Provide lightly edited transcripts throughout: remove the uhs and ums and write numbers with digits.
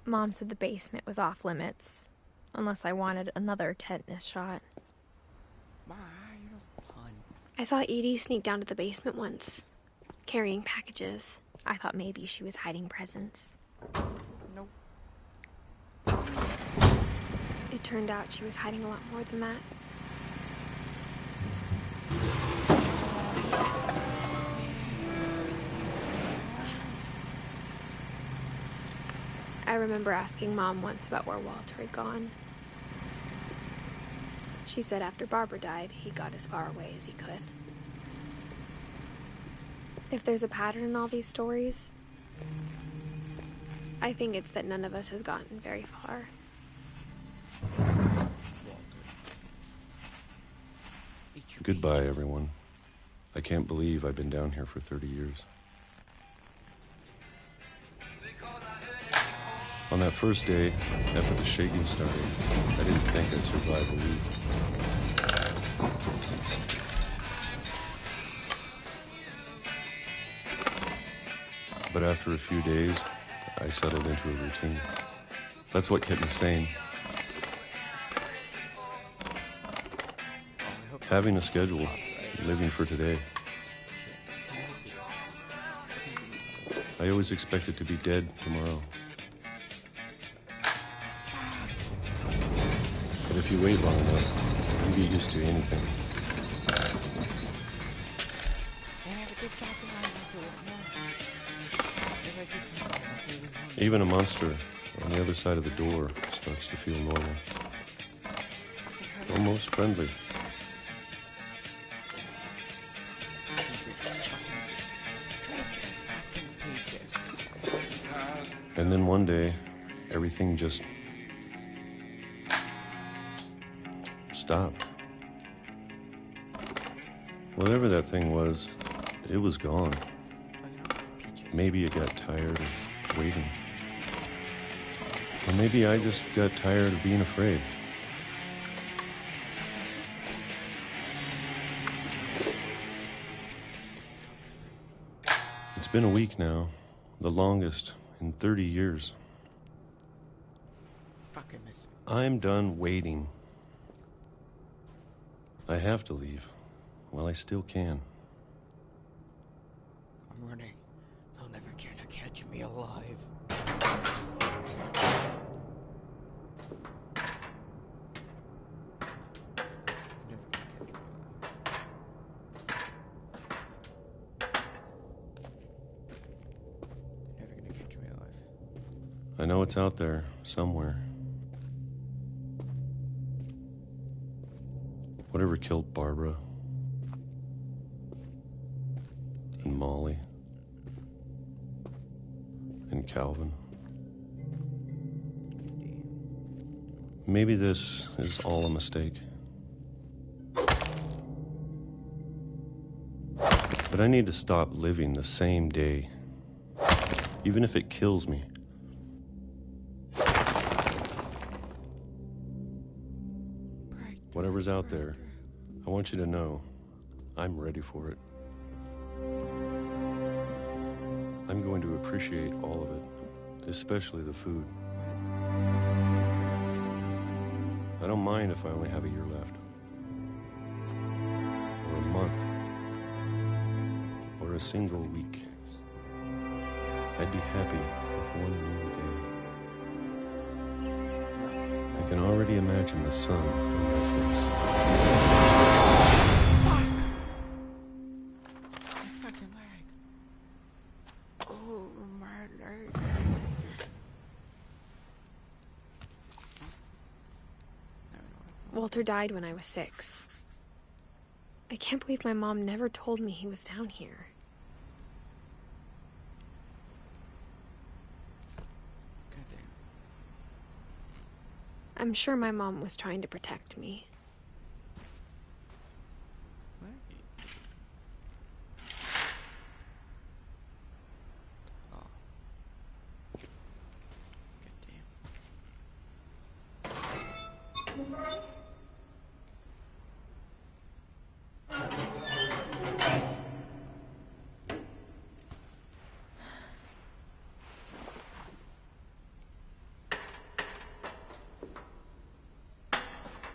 Mom said the basement was off limits, unless I wanted another tetanus shot. I saw Edith sneak down to the basement once, carrying packages. I thought maybe she was hiding presents. Nope. It turned out she was hiding a lot more than that. I remember asking Mom once about where Walter had gone. She said after Barbara died, he got as far away as he could. If there's a pattern in all these stories, I think it's that none of us has gotten very far. Goodbye, everyone. I can't believe I've been down here for 30 years. On that first day, after the shaking started, I didn't think I'd survive a week. But after a few days, I settled into a routine. That's what kept me sane. Having a schedule, living for today. I always expected to be dead tomorrow. But if you wait long enough, you get used to anything. Even a monster on the other side of the door starts to feel normal. Almost friendly. And then one day, everything just stopped. Whatever that thing was, it was gone. Maybe it got tired of waiting. Or maybe I just got tired of being afraid. It's been a week now, the longest in 30 years. I'm done waiting. I have to leave. Well, I still can. I'm running. They'll never care to catch me alive. I know it's out there, somewhere. Whatever killed Barbara and Molly and Calvin. Maybe this is all a mistake. But I need to stop living the same day, even if it kills me. Whatever's out there, I want you to know I'm ready for it. I'm going to appreciate all of it, especially the food. I don't mind if I only have a year left, or a month, or a single week. I'd be happy with one new day. I can already imagine the sun on my face. Fuck! My fucking leg. Oh, my leg. Walter died when I was 6. I can't believe my mom never told me he was down here. I'm sure my mom was trying to protect me.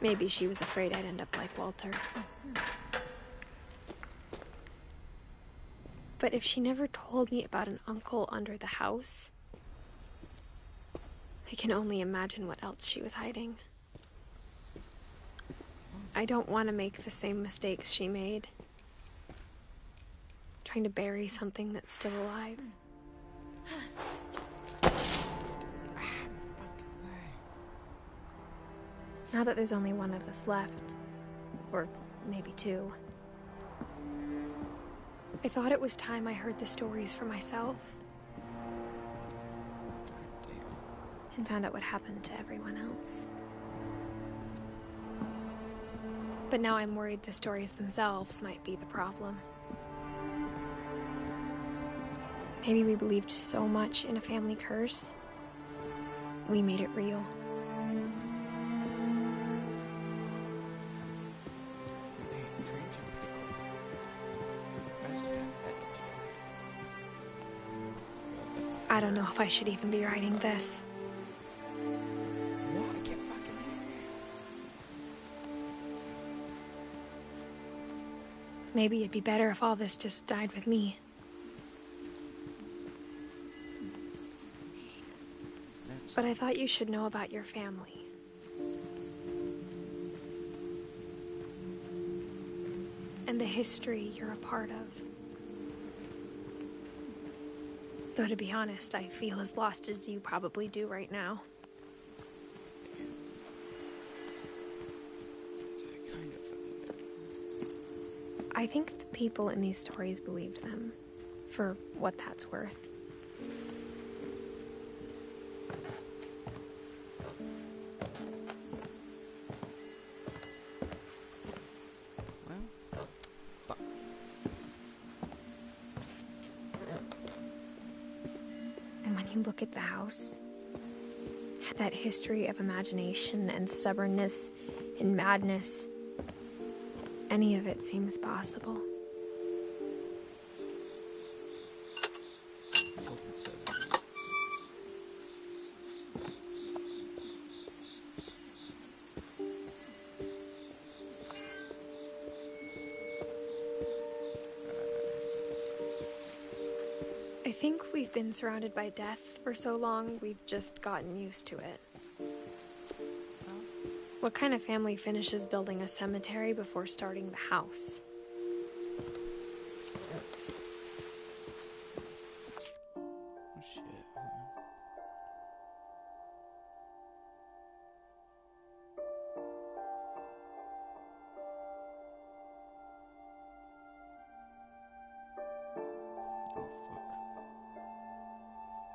Maybe she was afraid I'd end up like Walter. But if she never told me about an uncle under the house, I can only imagine what else she was hiding. I don't want to make the same mistakes she made. Trying to bury something that's still alive. Now that there's only one of us left, or maybe two, I thought it was time I heard the stories for myself and found out what happened to everyone else. But now I'm worried the stories themselves might be the problem. Maybe we believed so much in a family curse, we made it real. I don't know if I should even be writing this. Maybe it'd be better if all this just died with me. But I thought you should know about your family. And the history you're a part of. Though to be honest, I feel as lost as you probably do right now. I think the people in these stories believed them, for what that's worth. And when you look at the house, that history of imagination and stubbornness and madness, any of it seems possible. I think we've been surrounded by death for so long, we've just gotten used to it. What kind of family finishes building a cemetery before starting the house? Oh shit.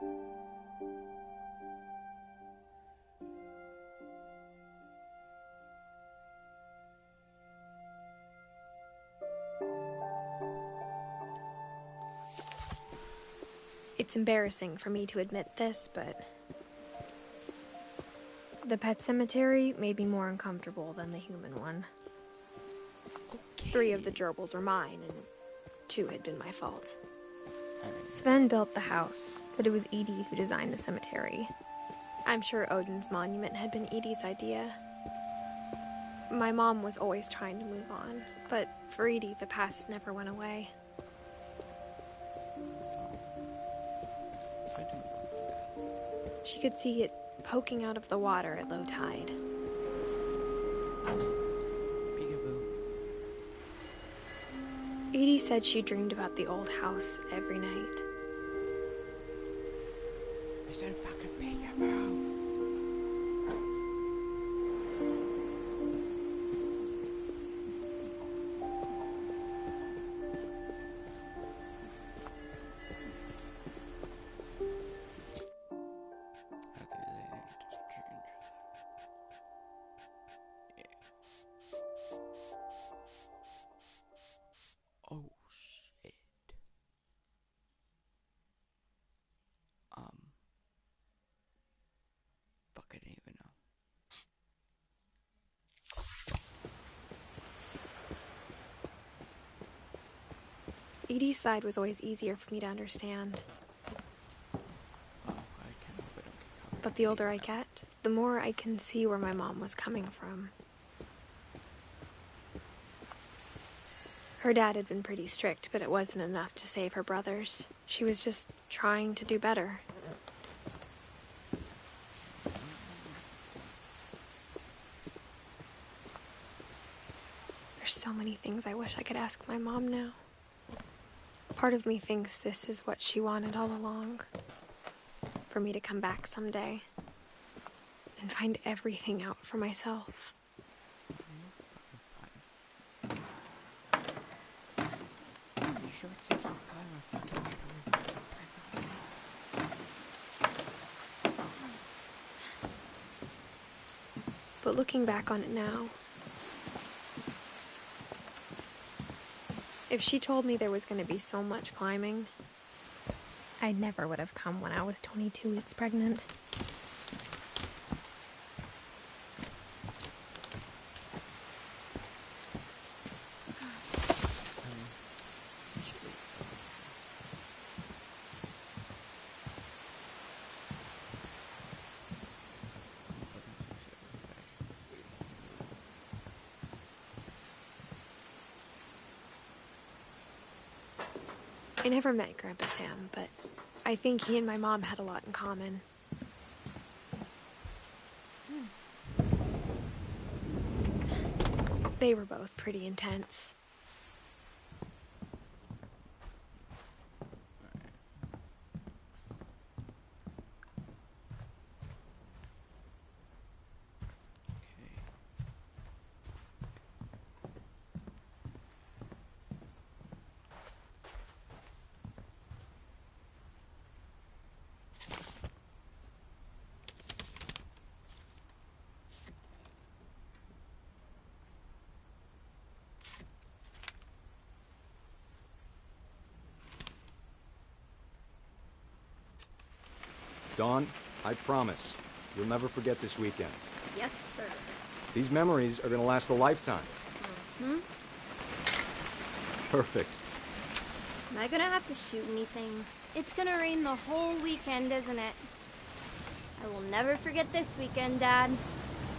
Oh fuck. It's embarrassing for me to admit this, but the pet cemetery made me more uncomfortable than the human one. Okay. 3 of the gerbils were mine, and 2 had been my fault. Sven built the house, but it was Edith who designed the cemetery. I'm sure Odin's monument had been Edith's idea. My mom was always trying to move on, but for Edith, the past never went away. She could see it poking out of the water at low tide. Peekaboo. Edie said she dreamed about the old house every night. I said fucking peekaboo. Oh shit. Fuck, I didn't even know. Edie's side was always easier for me to understand. Oh, I can't hope I don't get caught. But the older I get, the more I can see where my mom was coming from. Her dad had been pretty strict, but it wasn't enough to save her brothers. She was just trying to do better. There's so many things I wish I could ask my mom now. Part of me thinks this is what she wanted all along. For me to come back someday and find everything out for myself. But looking back on it now, if she told me there was going to be so much climbing, I never would have come when I was 22 weeks pregnant. I never met Grandpa Sam, but I think he and my mom had a lot in common. They were both pretty intense. Dawn, I promise, you'll never forget this weekend. Yes, sir. These memories are gonna last a lifetime. Hmm? Perfect. Am I gonna have to shoot anything? It's gonna rain the whole weekend, isn't it? I will never forget this weekend, Dad.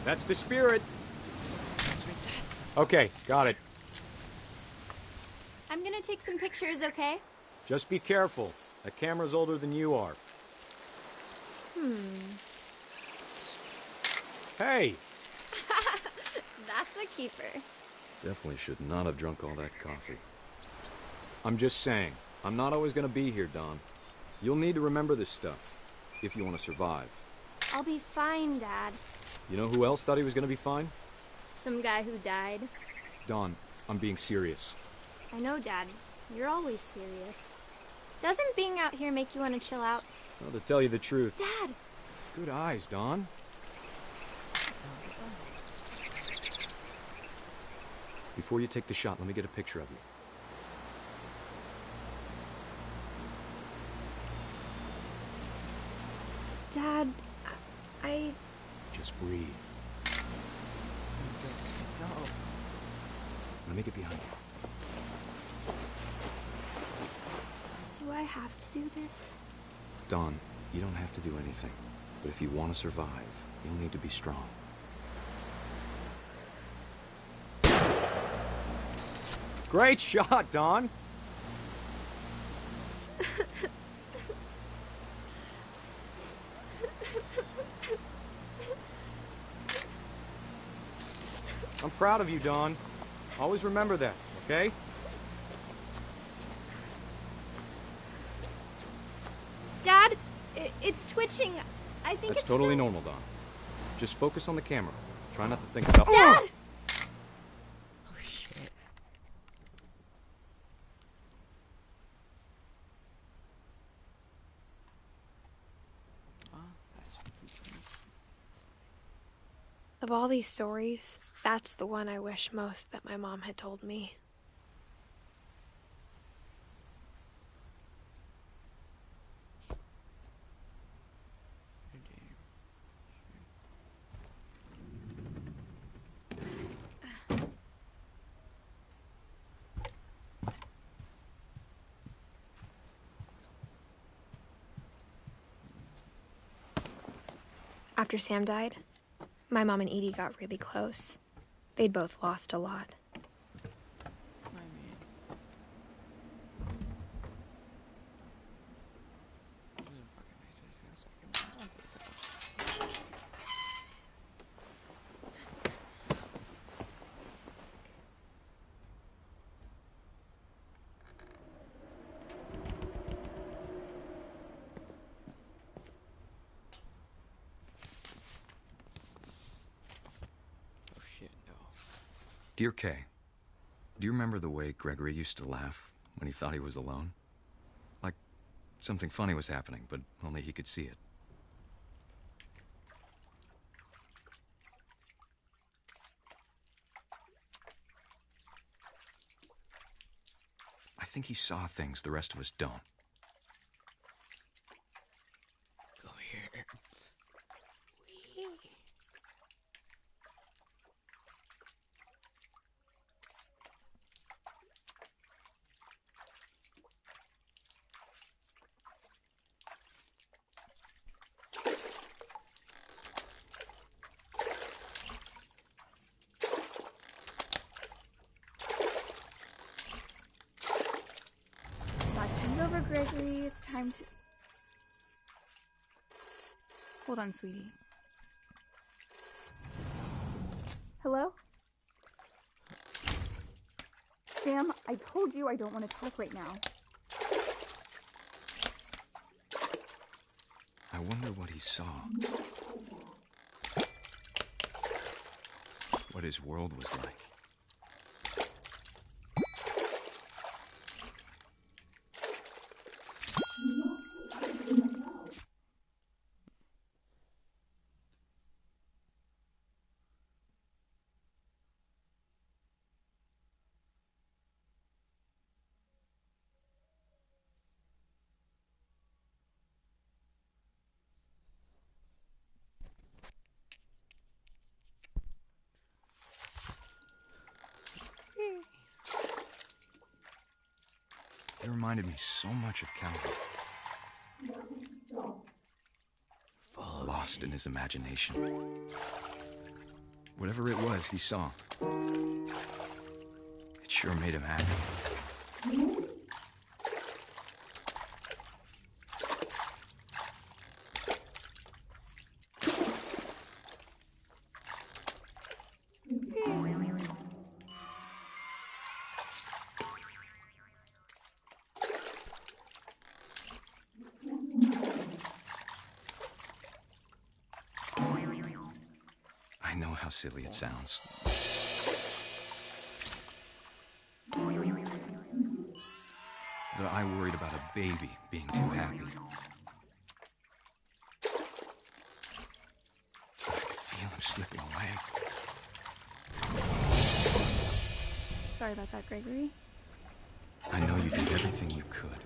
That's the spirit. Okay, got it. I'm gonna take some pictures, okay? Just be careful. That camera's older than you are. Hey! That's a keeper. Definitely should not have drunk all that coffee. I'm just saying, I'm not always gonna be here, Dawn. You'll need to remember this stuff, if you want to survive. I'll be fine, Dad. You know who else thought he was gonna be fine? Some guy who died. Dawn, I'm being serious. I know, Dad. You're always serious. Doesn't being out here make you want to chill out? Well, to tell you the truth... Dad! Good eyes, Dawn. Before you take the shot, let me get a picture of you. Dad, I... Just breathe. Let me get behind you. Do I have to do this? Dawn, you don't have to do anything. But if you want to survive, you'll need to be strong. Great shot, Dawn! I'm proud of you, Dawn. Always remember that, okay? Dad, it's twitching. I think That's it's totally so... normal, Dawn. Just focus on the camera. Try not to think about... Dad! Oh, shit. Of all these stories, that's the one I wish most that my mom had told me. After Sam died, my mom and Edie got really close. They'd both lost a lot. My man. Dear Kay, do you remember the way Gregory used to laugh when he thought he was alone? Like something funny was happening, but only he could see it. I think he saw things the rest of us don't. Go here. Wee. That's over, Gregory. It's time to... Hold on, sweetie. Hello? Sam, I told you I don't want to talk right now. I wonder what he saw. What his world was like. It reminded me so much of Calvin. Lost in his imagination. Whatever it was he saw, it sure made him happy. I know how silly it sounds. That I worried about a baby being too happy. But I could feel him slipping away. Sorry about that, Gregory. I know you did everything you could.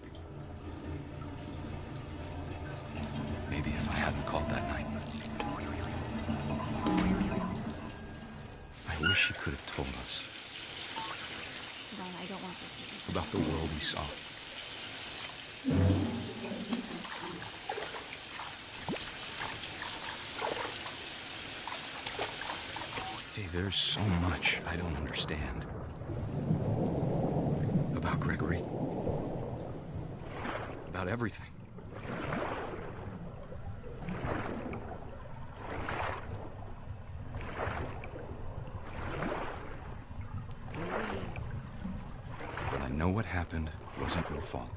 Maybe if I hadn't called that night. I wish he could have told us. Ron, I don't want this. About the world he saw. Hey, there's so much I don't understand. About Gregory. About everything. But I know what happened wasn't your fault.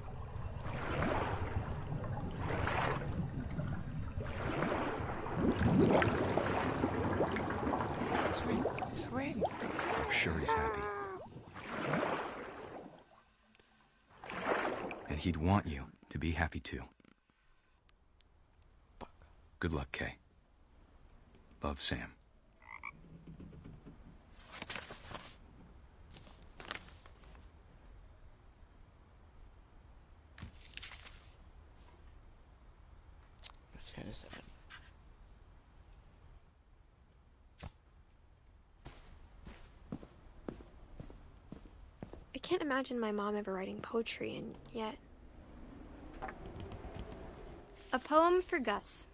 Swing, swing. I'm sure he's happy. And he'd want you to be happy too. Good luck, Kay. Love, Sam. That's kind of sad. I can't imagine my mom ever writing poetry, and yet... A poem for Gus,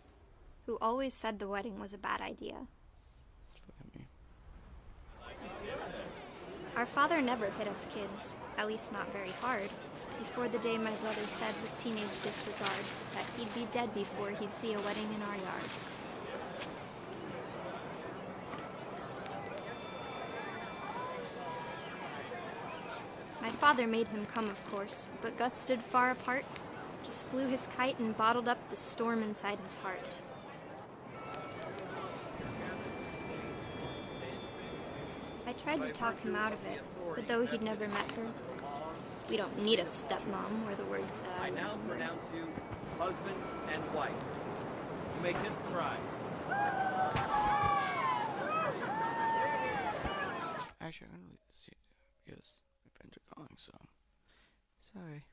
who always said the wedding was a bad idea. Look at me. Our father never hit us kids, at least not very hard, before the day my brother said with teenage disregard that he'd be dead before he'd see a wedding in our yard. My father made him come, of course, but Gus stood far apart, just flew his kite and bottled up the storm inside his heart. I tried to talk him out of it, but though he'd never met her, we don't need a stepmom were the words that I now pronounce you husband and wife. You may kiss the bride. Actually, I'm gonna see because my friends are calling, so sorry.